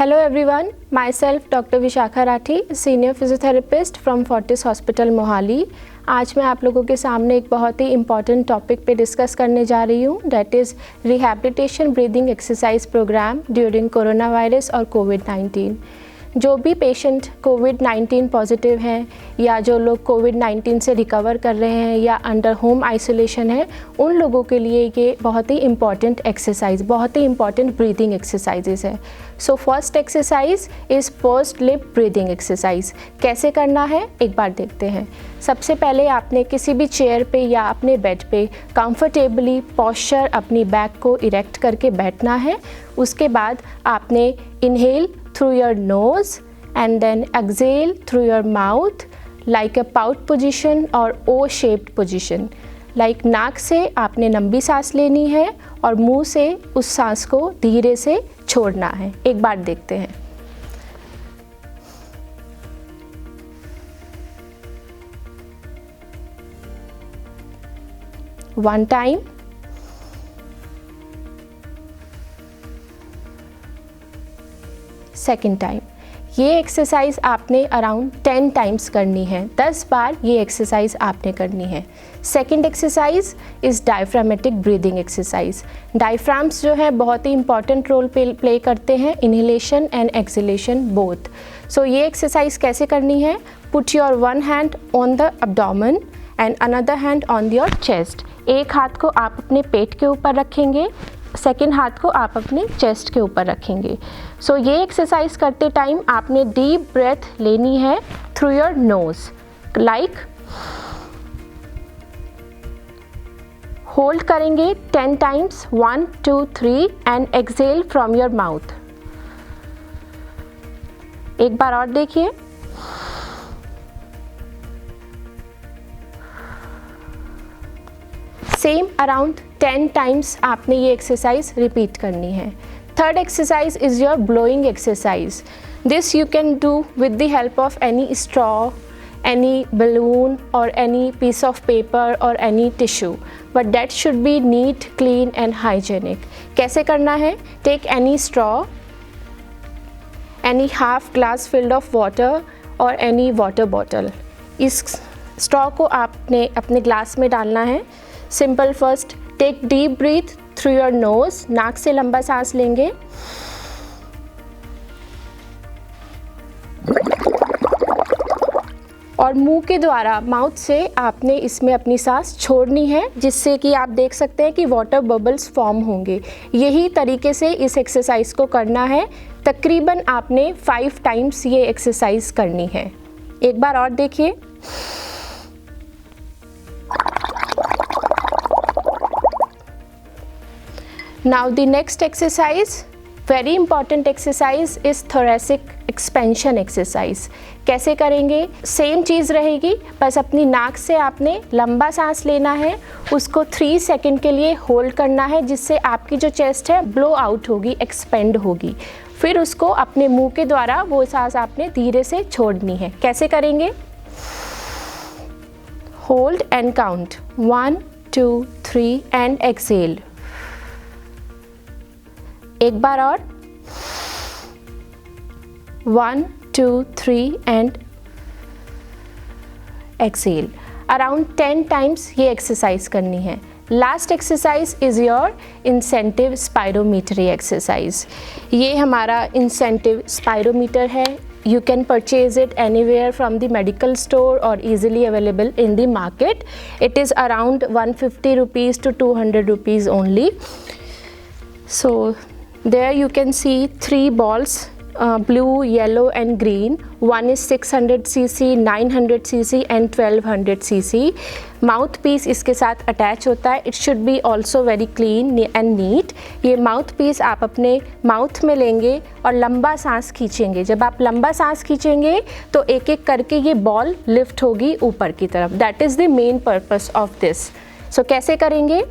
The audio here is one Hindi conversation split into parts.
Hello everyone, myself Dr. Vishakha Rathi, Senior Physiotherapist from Fortis Hospital Mohali। आज मैं आप लोगों के सामने एक बहुत ही इम्पॉर्टेंट टॉपिक पे डिस्कस करने जा रही हूँ, that is rehabilitation breathing exercise programme during corona virus और कोविड-19। जो भी पेशेंट कोविड-19 पॉजिटिव हैं या जो लोग कोविड-19 से रिकवर कर रहे हैं या अंडर होम आइसोलेशन है, उन लोगों के लिए ये बहुत ही इम्पॉर्टेंट एक्सरसाइज, बहुत ही इम्पॉर्टेंट ब्रीदिंग एक्सरसाइजेज है। So first exercise is pursued lip breathing exercise. कैसे करना है एक बार देखते हैं। सबसे पहले आपने किसी भी चेयर पे या अपने बेड पे कंफर्टेबली पॉस्चर अपनी बैक को इरेक्ट करके बैठना है। उसके बाद आपने inhale through your nose and then exhale through your mouth like a pout position or O-shaped position। like नाक से आपने लंबी सांस लेनी है और मुंह से उस सांस को धीरे से छोड़ना है। एक बार देखते हैं। One time, second time. ये एक्सरसाइज आपने अराउंड 10 टाइम्स करनी है, 10 बार ये एक्सरसाइज आपने करनी है। Second exercise is diaphragmatic breathing exercise. Diaphragms जो है बहुत ही इंपॉर्टेंट रोल प्ले करते हैं inhalation and exhalation both. So ये एक्सरसाइज कैसे करनी है? Put your one hand on the abdomen and another hand on your chest. एक हाथ को आप अपने पेट के ऊपर रखेंगे, सेकेंड हाथ को आप अपने चेस्ट के ऊपर रखेंगे। सो ये एक्सरसाइज करते टाइम आपने डीप ब्रेथ लेनी है through your nose, like hold करेंगे 10 times 1 2 3 and exhale from your mouth. एक बार और देखिए। सेम अराउंड 10 टाइम्स आपने ये एक्सरसाइज रिपीट करनी है। Third exercise is your blowing exercise. This you can do with the help of any straw, any balloon और एनी पीस ऑफ पेपर और any tissue, but that should be neat, clean and hygienic. कैसे करना है? Take any straw, any half glass filled of water और एनी वाटर बॉटल। इस स्ट्रॉ को आपने अपने ग्लास में डालना है। Simple first take deep breath through your nose, नाक से लंबा सांस लेंगे, और मुंह के द्वारा, माउथ से आपने इसमें अपनी सांस छोड़नी है, जिससे कि आप देख सकते हैं कि वाटर बबल्स फॉर्म होंगे। यही तरीके से इस एक्सरसाइज को करना है। तकरीबन आपने 5 टाइम्स ये एक्सरसाइज करनी है। एक बार और देखिए। Now the next exercise, very important exercise is thoracic expansion exercise। कैसे करेंगे? सेम चीज़ रहेगी, बस अपनी नाक से आपने लंबा सांस लेना है, उसको 3 सेकेंड के लिए होल्ड करना है, जिससे आपकी जो चेस्ट है ब्लो आउट होगी, एक्सपेंड होगी। फिर उसको अपने मुंह के द्वारा वो सांस आपने धीरे से छोड़नी है। कैसे करेंगे? Hold and count 1 2 3 and exhale. एक बार और 1 2 3 एंड एक्सहेल। अराउंड 10 टाइम्स ये एक्सरसाइज करनी है। Last exercise is your incentive spirometry exercise. ये हमारा इंसेंटिव स्पायरोमीटर है। You can purchase it anywhere from the medical store or easily available in the market. It is around 150 rupees to 200 rupees only. So there you can see 3 balls, blue, yellow and green. One is 600 cc, 900 cc and 1200 cc. Mouth piece इसके साथ अटैच होता है। It should be also very clean and neat. ये माउथ पीस आप अपने माउथ में लेंगे और लंबा सांस खींचेंगे। जब आप लंबा सांस खींचेंगे तो एक एक करके ये बॉल लिफ्ट होगी ऊपर की तरफ। That is the main purpose of this. So कैसे करेंगे?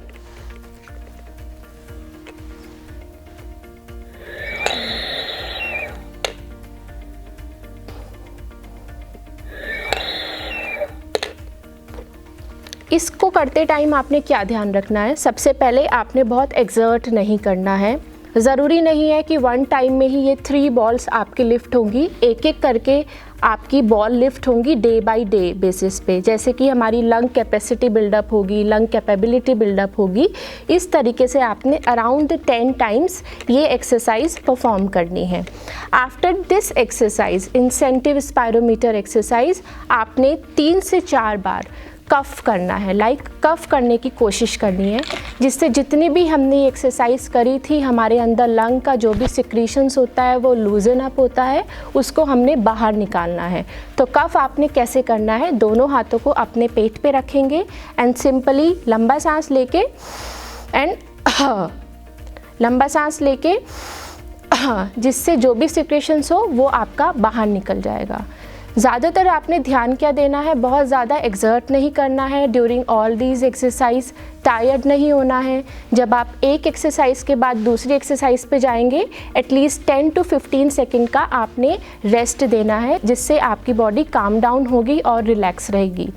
इसको करते टाइम आपने क्या ध्यान रखना है? सबसे पहले आपने बहुत एक्सर्ट नहीं करना है। ज़रूरी नहीं है कि वन टाइम में ही ये 3 बॉल्स आपकी लिफ्ट होंगी, एक एक करके आपकी बॉल लिफ्ट होंगी डे बाय डे बेसिस पे। जैसे कि हमारी लंग कैपेसिटी बिल्डअप होगी, लंग कैपेबिलिटी बिल्डअप होगी, इस तरीके से आपने अराउंड 10 टाइम्स ये एक्सरसाइज परफॉर्म करनी है। After this exercise, incentive spirometer exercise, आपने 3 से 4 बार कफ करना है, कफ करने की कोशिश करनी है, जिससे जितनी भी हमने ये एक्सरसाइज करी थी हमारे अंदर लंग का जो भी सिक्रीशंस होता है वो लूजन अप होता है, उसको हमने बाहर निकालना है। तो कफ आपने कैसे करना है, दोनों हाथों को अपने पेट पे रखेंगे एंड सिंपली लंबा सांस लेके एंड लंबा सांस लेके जिससे जो भी सिक्रीशंस हो वो आपका बाहर निकल जाएगा। ज़्यादातर आपने ध्यान क्या देना है, बहुत ज़्यादा एक्सर्ट नहीं करना है during all these exercise, tired नहीं होना है। जब आप एक एक्सरसाइज के बाद दूसरी एक्सरसाइज पे जाएंगे एटलीस्ट 10 to 15 सेकेंड का आपने रेस्ट देना है, जिससे आपकी बॉडी काम डाउन होगी और रिलैक्स रहेगी।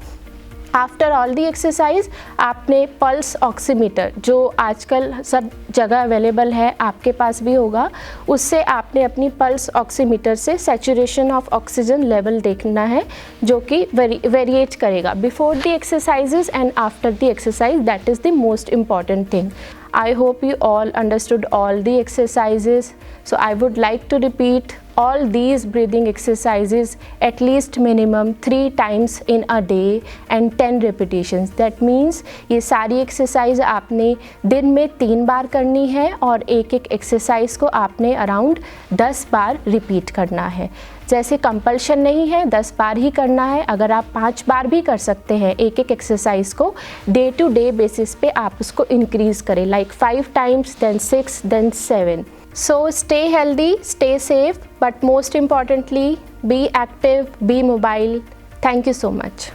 आफ्टर ऑल दी एक्सरसाइज आपने पल्स ऑक्सीमीटर, जो आजकल सब जगह अवेलेबल है, आपके पास भी होगा, उससे आपने अपनी पल्स ऑक्सीमीटर से सैचुरेशन ऑफ ऑक्सीजन लेवल देखना है, जो कि वेरिएट करेगा before the exercises and after the exercise. That is the most important thing. I hope you all understood all the exercises. So I would like to repeat all these breathing exercises at least minimum 3 times in a day and 10 repetitions. That means ये सारी एक्सरसाइज आपने दिन में 3 बार करनी है और एक एक एक्सरसाइज को आपने अराउंड 10 बार रिपीट करना है। जैसे कंपल्शन नहीं है, 10 बार ही करना है। अगर आप 5 बार भी कर सकते हैं एक एक एक्सरसाइज को, डे टू डे बेसिस पे आप उसको इंक्रीज़ करें, like 5 times, then 6, then 7. So stay healthy, stay safe, but most importantly, be active, be mobile. Thank you so much.